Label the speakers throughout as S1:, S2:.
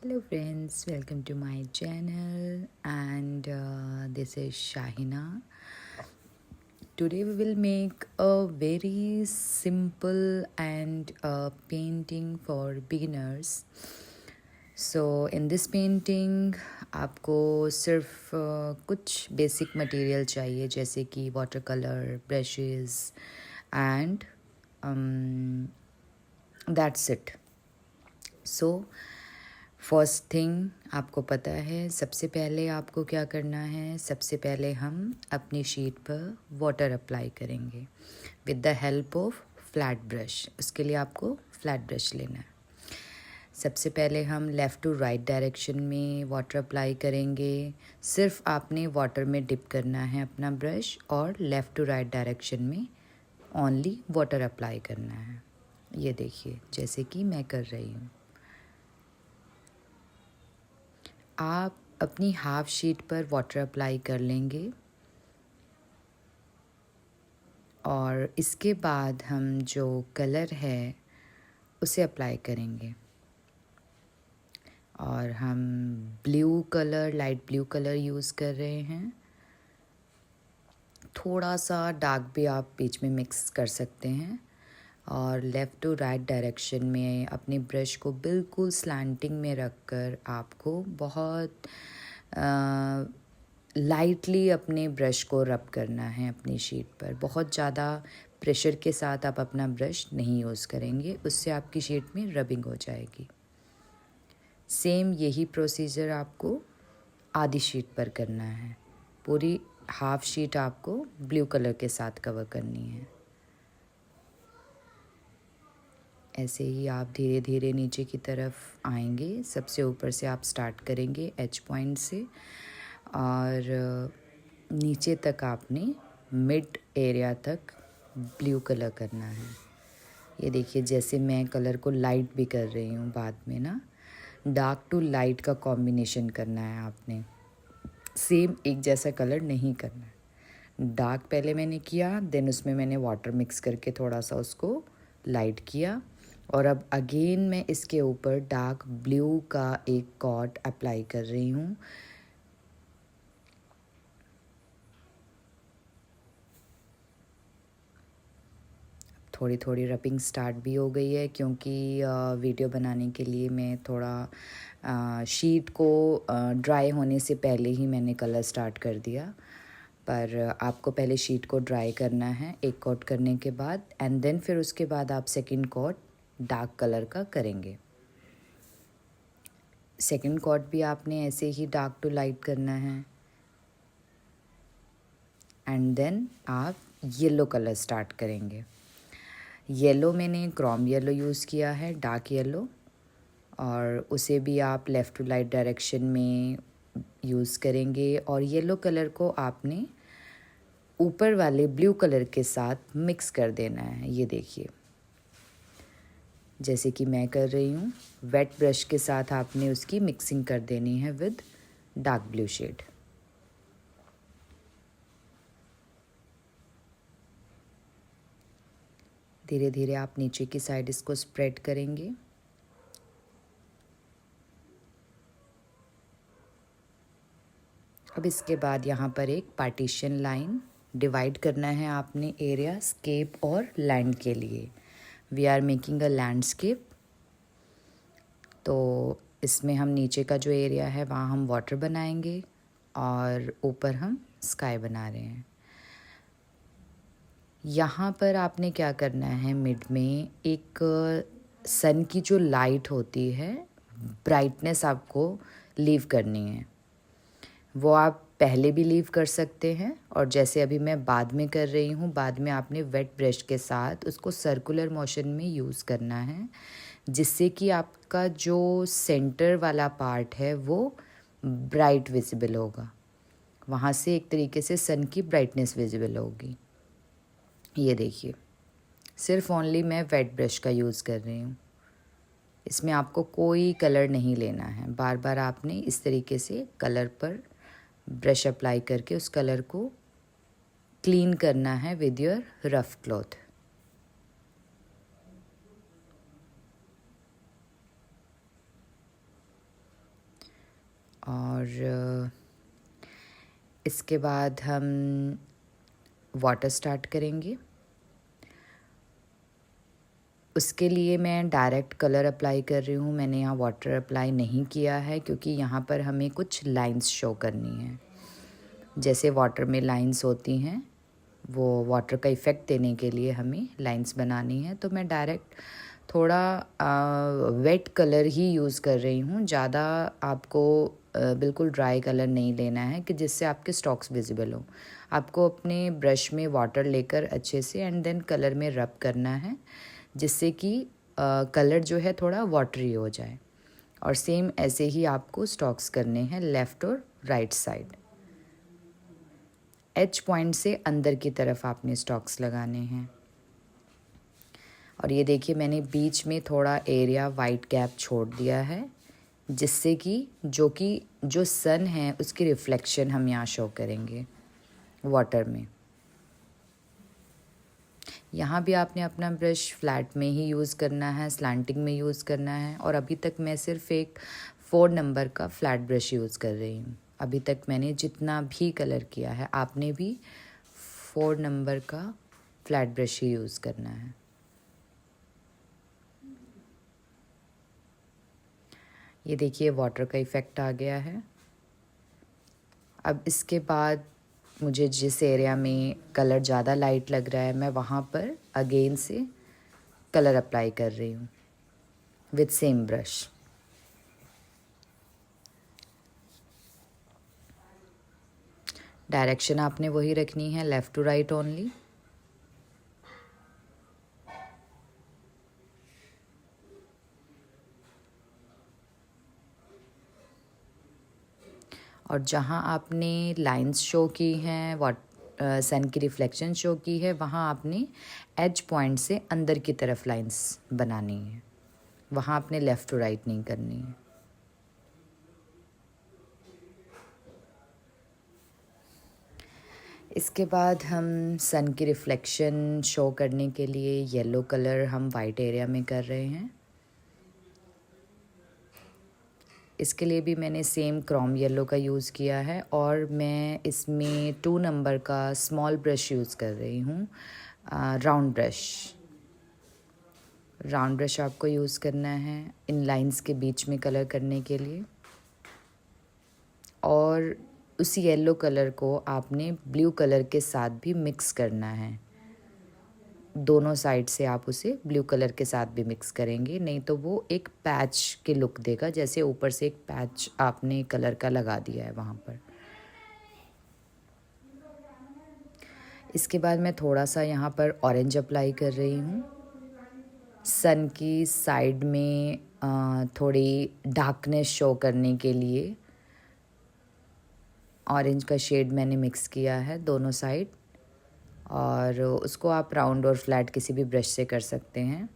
S1: Hello friends, welcome to my channel and this is Shahina. Today we will make a very simple and painting for beginners. So in this painting आपको सिर्फ कुछ basic material चाहिए जैसे कि water colour, brushes and that's it. So first thing आपको पता है सबसे पहले आपको क्या करना है. सबसे पहले हम अपनी शीट पर वाटर अप्लाई करेंगे with the help of flat brush. उसके लिए आपको फ्लैट ब्रश लेना है. सबसे पहले हम लेफ़्ट टू राइट डायरेक्शन में वाटर अप्लाई करेंगे. सिर्फ आपने वाटर में डिप करना है अपना ब्रश और लेफ़्ट टू राइट डायरेक्शन में ओनली वाटर अप्लाई करना है. ये देखिए जैसे कि मैं कर रही हूँ. आप अपनी हाफ शीट पर वाटर अप्लाई कर लेंगे और इसके बाद हम जो कलर है उसे अप्लाई करेंगे. और हम blue colour, light blue colour use कर रहे हैं. थोड़ा सा डार्क भी आप बीच में मिक्स कर सकते हैं. और लेफ़्ट टू राइट डायरेक्शन में अपने ब्रश को बिल्कुल स्लैंटिंग में रखकर आपको बहुत लाइटली अपने ब्रश को रब करना है अपनी शीट पर. बहुत ज़्यादा प्रेशर के साथ आप अपना ब्रश नहीं यूज़ करेंगे, उससे आपकी शीट में रबिंग हो जाएगी. सेम यही प्रोसीजर आपको आधी शीट पर करना है. पूरी हाफ शीट आपको ब्लू कलर के साथ कवर करनी है. ऐसे ही आप धीरे धीरे नीचे की तरफ आएंगे. सबसे ऊपर से आप स्टार्ट करेंगे एच पॉइंट से और नीचे तक आपने मिड एरिया तक ब्लू कलर करना है. ये देखिए जैसे मैं कलर को लाइट भी कर रही हूँ. बाद में ना डार्क टू लाइट का कॉम्बिनेशन करना है आपने. सेम एक जैसा कलर नहीं करना है. डार्क पहले मैंने किया, देन उसमें मैंने वाटर मिक्स करके थोड़ा सा उसको लाइट किया और अब अगेन मैं इसके ऊपर डार्क ब्लू का एक कॉट अप्लाई कर रही हूँ. थोड़ी थोड़ी रबिंग स्टार्ट भी हो गई है क्योंकि वीडियो बनाने के लिए मैं थोड़ा शीट को ड्राई होने से पहले ही मैंने कलर स्टार्ट कर दिया. पर आपको पहले शीट को ड्राई करना है एक कोट करने के बाद एंड देन फिर उसके बाद आप सेकंड कोट डार्क कलर का करेंगे. सेकंड कोट भी आपने ऐसे ही डार्क टू लाइट करना है एंड देन आप येलो कलर स्टार्ट करेंगे. येलो मैंने क्रोम येलो यूज़ किया है, डार्क येलो, और उसे भी आप लेफ़्ट टू राइट डायरेक्शन में यूज़ करेंगे. और येलो कलर को आपने ऊपर वाले ब्लू कलर के साथ मिक्स कर देना है. ये देखिए जैसे कि मैं कर रही हूँ. वेट ब्रश के साथ आपने उसकी मिक्सिंग कर देनी है विद डार्क ब्लू शेड. धीरे धीरे आप नीचे की साइड इसको स्प्रेड करेंगे. अब इसके बाद यहाँ पर एक पार्टीशन लाइन डिवाइड करना है आपने एरिया स्केप और लैंड के लिए. We are making a landscape. तो इसमें हम नीचे का जो एरिया है वहाँ हम वाटर बनाएंगे और ऊपर हम स्काई बना रहे हैं. यहाँ पर आपने क्या करना है, मिड में एक सन की जो लाइट होती है, ब्राइटनेस आपको लीव करनी है. वो आप पहले भी लीव कर सकते हैं और जैसे अभी मैं बाद में कर रही हूँ, बाद में आपने वेट ब्रश के साथ उसको सर्कुलर मोशन में यूज़ करना है जिससे कि आपका जो सेंटर वाला पार्ट है वो ब्राइट विजिबल होगा. वहाँ से एक तरीके से सन की ब्राइटनेस विजिबल होगी. ये देखिए सिर्फ ओनली मैं वेट ब्रश का यूज़ कर रही हूँ. इसमें आपको कोई कलर नहीं लेना है. बार बार आपने इस तरीके से कलर पर ब्रश अप्लाई करके उस कलर को क्लीन करना है विद योर रफ क्लॉथ. और इसके बाद हम वाटर स्टार्ट करेंगे। उसके लिए मैं डायरेक्ट कलर अप्लाई कर रही हूँ। मैंने यहाँ वाटर अप्लाई नहीं किया है क्योंकि यहाँ पर हमें कुछ लाइंस शो करनी है। जैसे वाटर में लाइंस होती हैं, वो वाटर का इफ़ेक्ट देने के लिए हमें लाइंस बनानी है। तो मैं डायरेक्ट थोड़ा वेट कलर ही यूज़ कर रही हूँ। ज़्यादा आपको बिल्कुल ड्राई कलर नहीं लेना है कि जिससे आपके स्टॉक्स विजिबल हो। आपको अपने ब्रश में वाटर लेकर अच्छे से एंड देन कलर में रब करना है, जिससे कि कलर जो है थोड़ा वाटरी हो जाए। और सेम ऐसे ही आपको स्टॉक्स करने हैं लेफ़्ट और राइट साइड। एच पॉइंट से अंदर की तरफ आपने स्टॉक्स लगाने हैं। और ये देखिए मैंने बीच में थोड़ा एरिया वाइट गैप छोड़ दिया है, जिससे कि जो सन है उसकी रिफ्लेक्शन हम यहाँ शो करेंगे वाटर में। यहाँ भी आपने अपना ब्रश फ्लैट में ही यूज़ करना है, स्लैंटिंग में यूज़ करना है। और अभी तक मैं सिर्फ एक 4 नंबर का फ्लैट ब्रश यूज़ कर रही हूँ। अभी तक मैंने जितना भी कलर किया है, आपने भी 4 नंबर का फ्लैट ब्रश ही यूज़ करना है। ये देखिए वाटर का इफ़ेक्ट आ गया है। अब इसके बाद मुझे जिस एरिया में कलर ज़्यादा लाइट लग रहा है, मैं वहाँ पर अगेन से कलर अप्लाई कर रही हूँ विथ सेम ब्रश। डायरेक्शन आपने वही रखनी है, लेफ़्ट टू राइट ओनली। और जहाँ आपने लाइंस शो की हैं, सन की रिफ्लेक्शन शो की है, वहाँ आपने एज पॉइंट से अंदर की तरफ लाइंस बनानी है। वहाँ आपने लेफ़्ट टू राइट नहीं करनी है। इसके बाद हम सन की रिफ्लेक्शन शो करने के लिए येलो कलर हम वाइट एरिया में कर रहे हैं। इसके लिए भी मैंने सेम क्रोम येलो का यूज़ किया है और मैं इसमें 2 नंबर का स्मॉल ब्रश यूज़ कर रही हूँ, राउंड ब्रश आपको यूज़ करना है इन लाइंस के बीच में कलर करने के लिए। और उसी येलो कलर को आपने ब्लू कलर के साथ भी मिक्स करना है। दोनों साइड से आप उसे ब्लू कलर के साथ भी मिक्स करेंगे, नहीं तो वो एक पैच के लुक देगा, जैसे ऊपर से एक पैच आपने कलर का लगा दिया है वहाँ पर। इसके बाद मैं थोड़ा सा यहाँ पर ऑरेंज अप्लाई कर रही हूँ। सन की साइड में थोड़ी डार्कनेस शो करने के लिए ऑरेंज का शेड मैंने मिक्स किया है दोनों साइड। और उसको आप राउंड और फ्लैट किसी भी ब्रश से कर सकते हैं,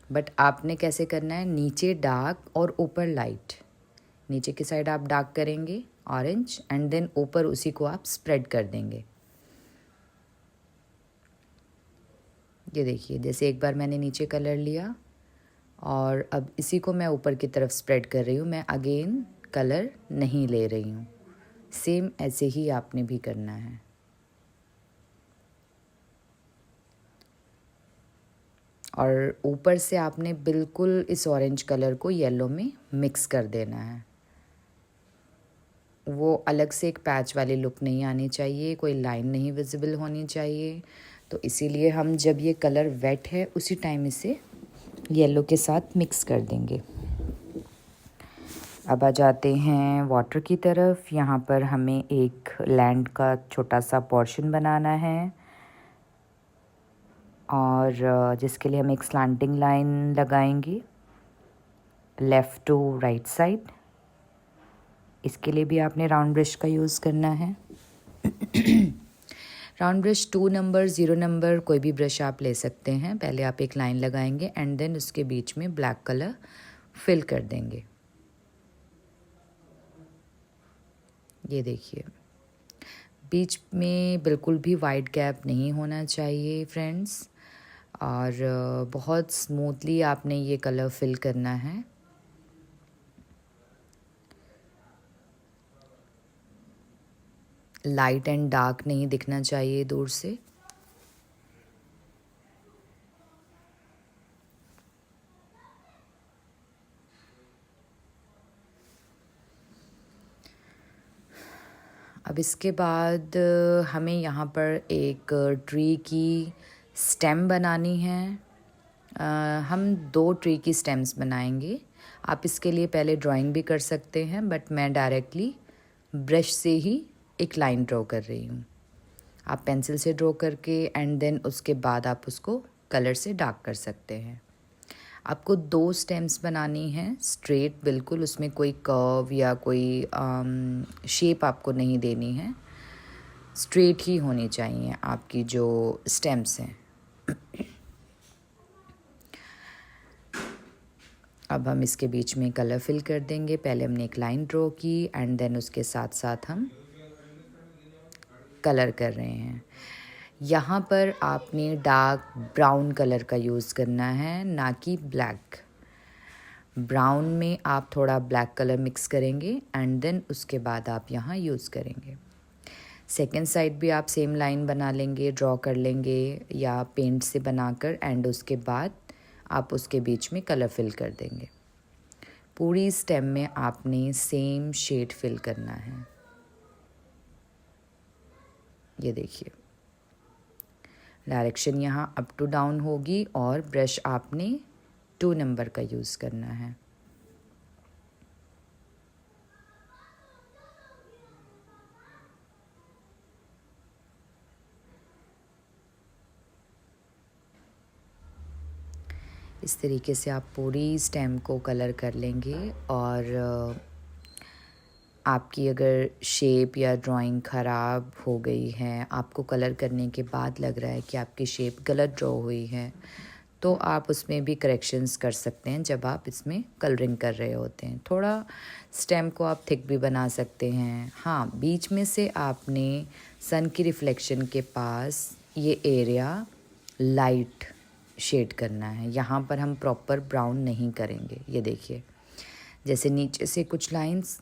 S1: बट आपने कैसे करना है, नीचे डार्क और ऊपर लाइट। नीचे की साइड आप डार्क करेंगे ऑरेंज एंड देन ऊपर उसी को आप स्प्रेड कर देंगे। ये देखिए जैसे एक बार मैंने नीचे कलर लिया और अब इसी को मैं ऊपर की तरफ स्प्रेड कर रही हूँ। मैं अगेन कलर नहीं ले रही हूँ। सेम ऐसे ही आपने भी करना है। और ऊपर से आपने बिल्कुल इस ऑरेंज कलर को येलो में मिक्स कर देना है। वो अलग से एक पैच वाली लुक नहीं आनी चाहिए, कोई लाइन नहीं विजिबल होनी चाहिए। तो इसीलिए हम जब ये कलर वेट है उसी टाइम इसे येलो के साथ मिक्स कर देंगे। अब आ जाते हैं वाटर की तरफ। यहाँ पर हमें एक लैंड का छोटा सा पोर्शन बनाना है और जिसके लिए हम एक स्लैंटिंग लाइन लगाएंगे लेफ़्ट टू राइट साइड। इसके लिए भी आपने राउंड ब्रश का यूज़ करना है। राउंड ब्रश 2 नंबर 0 नंबर कोई भी ब्रश आप ले सकते हैं। पहले आप एक लाइन लगाएंगे एंड देन उसके बीच में ब्लैक कलर फिल कर देंगे। ये देखिए बीच में बिल्कुल भी वाइड गैप नहीं होना चाहिए फ्रेंड्स। और बहुत स्मूथली आपने ये कलर फिल करना है। लाइट एंड डार्क नहीं दिखना चाहिए दूर से। अब इसके बाद हमें यहाँ पर एक ट्री की स्टेम बनानी है। हम 2 ट्री की स्टेम्स बनाएंगे। आप इसके लिए पहले ड्राइंग भी कर सकते हैं, बट मैं डायरेक्टली ब्रश से ही एक लाइन ड्रॉ कर रही हूँ। आप पेंसिल से ड्रॉ करके एंड देन उसके बाद आप उसको कलर से डार्क कर सकते हैं। आपको 2 स्टेम्स बनानी है स्ट्रेट, बिल्कुल उसमें कोई कर्व या कोई शेप आपको नहीं देनी है, स्ट्रेट ही होनी चाहिए आपकी जो स्टेम्स हैं। अब हम इसके बीच में कलर फिल कर देंगे। पहले हमने एक लाइन ड्रॉ की एंड देन उसके साथ साथ हम कलर कर रहे हैं। यहाँ पर आपने डार्क ब्राउन कलर का यूज़ करना है, ना कि ब्लैक। ब्राउन में आप थोड़ा ब्लैक कलर मिक्स करेंगे एंड देन उसके बाद आप यहाँ यूज़ करेंगे। सेकेंड साइड भी आप सेम लाइन बना लेंगे, ड्रॉ कर लेंगे या पेंट से बनाकर, एंड उसके बाद आप उसके बीच में कलर फिल कर देंगे। पूरी स्टेम में आपने सेम शेड फिल करना है। ये देखिए, डायरेक्शन यहाँ अप टू डाउन होगी और ब्रश आपने 2 नंबर का यूज़ करना है। इस तरीके से आप पूरी स्टेम को कलर कर लेंगे। और आपकी अगर शेप या ड्राइंग ख़राब हो गई है, आपको कलर करने के बाद लग रहा है कि आपकी शेप गलत ड्रॉ हुई है, तो आप उसमें भी करेक्शंस कर सकते हैं जब आप इसमें कलरिंग कर रहे होते हैं। थोड़ा स्टेम को आप थिक भी बना सकते हैं। हाँ, बीच में से आपने सन की रिफ्लेक्शन के पास ये एरिया लाइट शेड करना है। यहाँ पर हम प्रॉपर ब्राउन नहीं करेंगे। ये देखिए, जैसे नीचे से कुछ लाइंस,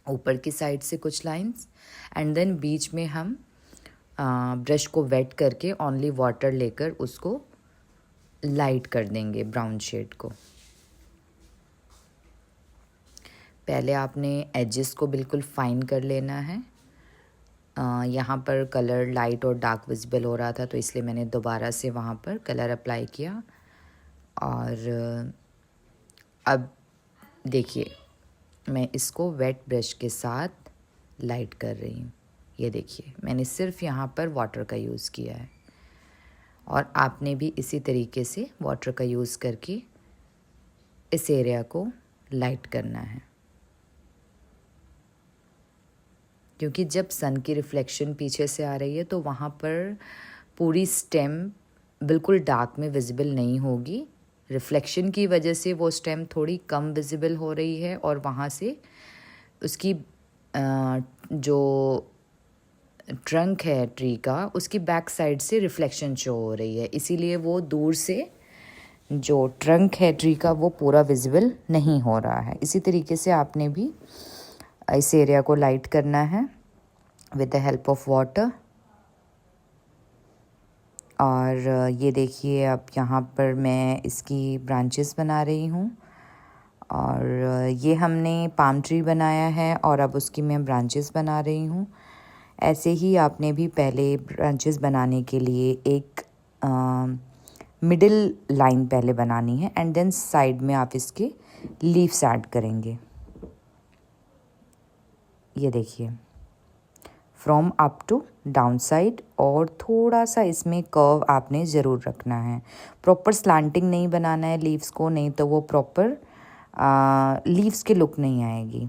S1: ऊपर की साइड से कुछ लाइंस, एंड देन बीच में हम ब्रश को वेट करके ओनली वाटर लेकर उसको लाइट कर देंगे ब्राउन शेड को। पहले आपने एजेस को बिल्कुल फाइन कर लेना है। यहाँ पर कलर लाइट और डार्क विजिबल हो रहा था, तो इसलिए मैंने दोबारा से वहाँ पर कलर अप्लाई किया। और अब देखिए, मैं इसको वेट ब्रश के साथ लाइट कर रही हूँ। ये देखिए, मैंने सिर्फ यहाँ पर वाटर का यूज़ किया है, और आपने भी इसी तरीके से वाटर का यूज़ करके इस एरिया को लाइट करना है। क्योंकि जब सन की रिफ्लेक्शन पीछे से आ रही है तो वहाँ पर पूरी स्टेम बिल्कुल डार्क में विजिबल नहीं होगी। रिफ्लेक्शन की वजह से वो स्टेम थोड़ी कम विजिबल हो रही है, और वहाँ से उसकी जो ट्रंक है ट्री का, उसकी बैक साइड से रिफ्लेक्शन शो हो रही है। इसीलिए वो दूर से जो ट्रंक है ट्री का वो पूरा विजिबल नहीं हो रहा है। इसी तरीके से आपने भी इस एरिया को लाइट करना है with the help of water. और ये देखिए, अब यहाँ पर मैं इसकी ब्रांचेस बना रही हूँ, और ये हमने पाम ट्री बनाया है और अब उसकी मैं ब्रांचेस बना रही हूँ। ऐसे ही आपने भी पहले ब्रांचेस बनाने के लिए एक मिडिल लाइन पहले बनानी है, एंड देन साइड में आप इसके लीव्स ऐड करेंगे। ये देखिए, from up to down side, और थोड़ा सा इसमें कर्व आपने ज़रूर रखना है। प्रॉपर स्लांटिंग नहीं बनाना है लीव्स को, नहीं तो वो प्रॉपर लीव्स की लुक नहीं आएगी।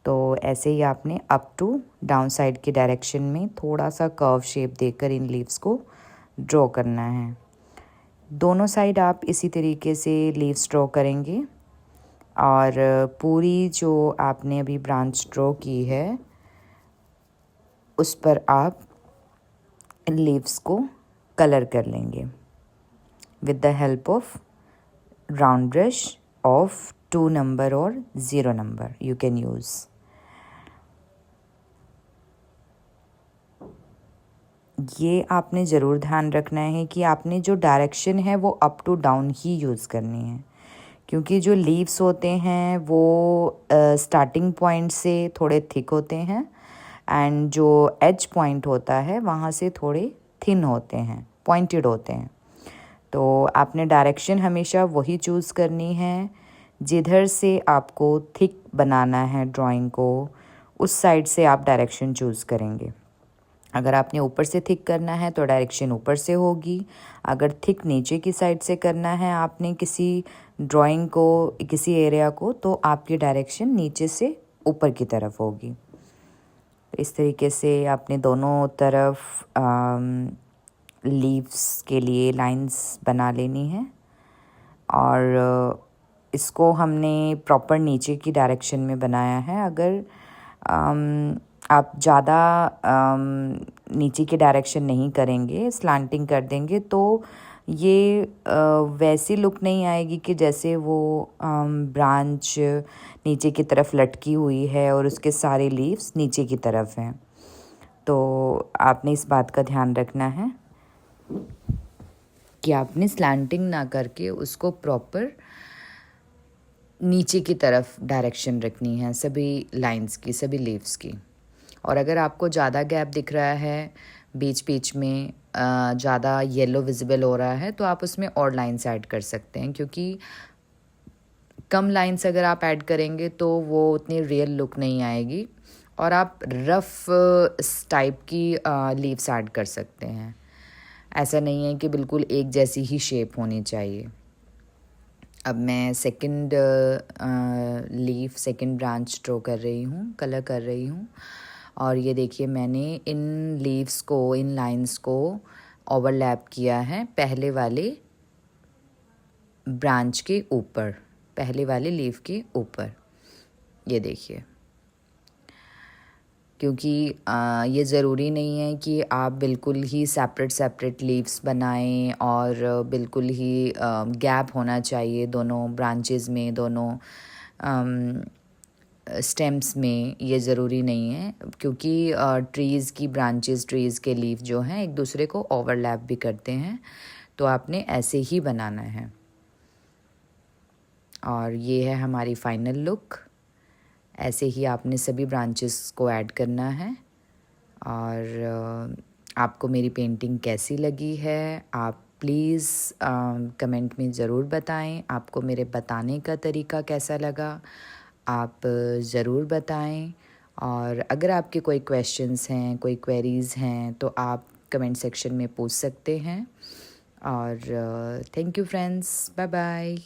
S1: तो ऐसे ही आपने अप टू डाउन साइड के डायरेक्शन में थोड़ा सा कर्व शेप देकर इन लीव्स को ड्रॉ करना है। दोनों साइड आप इसी तरीके से लीव्स ड्रॉ करेंगे, और पूरी जो आपने अभी ब्रांच ड्रॉ की है उस पर आप इन लीव्स को कलर कर लेंगे with the help of round brush off 2 number और 0 नंबर यू कैन यूज़। ये आपने ज़रूर ध्यान रखना है कि आपने जो डायरेक्शन है वो अप टू डाउन ही यूज़ करनी है, क्योंकि जो लीव्स होते हैं वो स्टार्टिंग पॉइंट से थोड़े थिक होते हैं एंड जो एज पॉइंट होता है वहाँ से थोड़े थिन होते हैं, पॉइंटेड होते हैं। तो आपने डायरेक्शन हमेशा वही चूज़ करनी है, जिधर से आपको थिक बनाना है ड्राइंग को, उस साइड से आप डायरेक्शन चूज़ करेंगे। अगर आपने ऊपर से थिक करना है तो डायरेक्शन ऊपर से होगी, अगर थिक नीचे की साइड से करना है आपने किसी ड्राइंग को, किसी एरिया को, तो आपकी डायरेक्शन नीचे से ऊपर की तरफ होगी। इस तरीके से आपने दोनों तरफ लीव्स के लिए लाइंस बना लेनी है। और इसको हमने प्रॉपर नीचे की डायरेक्शन में बनाया है। अगर आप ज़्यादा नीचे की डायरेक्शन नहीं करेंगे, स्लांटिंग कर देंगे, तो ये वैसी लुक नहीं आएगी कि जैसे वो ब्रांच नीचे की तरफ लटकी हुई है और उसके सारे लीव्स नीचे की तरफ हैं। तो आपने इस बात का ध्यान रखना है कि आपने स्लैंटिंग ना करके उसको प्रॉपर नीचे की तरफ डायरेक्शन रखनी है सभी लाइंस की, सभी लीव्स की। और अगर आपको ज़्यादा गैप दिख रहा है, बीच बीच में ज़्यादा येलो विजिबल हो रहा है, तो आप उसमें और लाइंस ऐड कर सकते हैं, क्योंकि कम लाइंस अगर आप ऐड करेंगे तो वो उतनी रियल लुक नहीं आएगी और आप रफ टाइप की लीव्स ऐड कर सकते हैं। ऐसा नहीं है कि बिल्कुल एक जैसी ही शेप होनी चाहिए। अब मैं second leaf, second branch draw कर रही हूँ, कलर कर रही हूँ। और ये देखिए मैंने इन लीव्स को, इन लाइंस को ओवरलैप किया है पहले वाले ब्रांच के ऊपर, पहले वाले लीफ के ऊपर। ये देखिए, क्योंकि ये ज़रूरी नहीं है कि आप बिल्कुल ही सेपरेट लीव्स बनाएं और बिल्कुल ही गैप होना चाहिए दोनों ब्रांचेस में, दोनों स्टेम्स में। ये ज़रूरी नहीं है, क्योंकि ट्रीज़ की ब्रांचेस, ट्रीज़ के लीफ जो हैं एक दूसरे को ओवरलैप भी करते हैं, तो आपने ऐसे ही बनाना है। और ये है हमारी फाइनल लुक। ऐसे ही आपने सभी ब्रांचेस को ऐड करना है। और आपको मेरी पेंटिंग कैसी लगी है आप प्लीज़ कमेंट में ज़रूर बताएं। आपको मेरे बताने का तरीका कैसा लगा आप ज़रूर बताएं। और अगर आपके कोई क्वेश्चंस हैं, कोई क्वेरीज़ हैं, तो आप कमेंट सेक्शन में पूछ सकते हैं। और thank you friends, bye bye.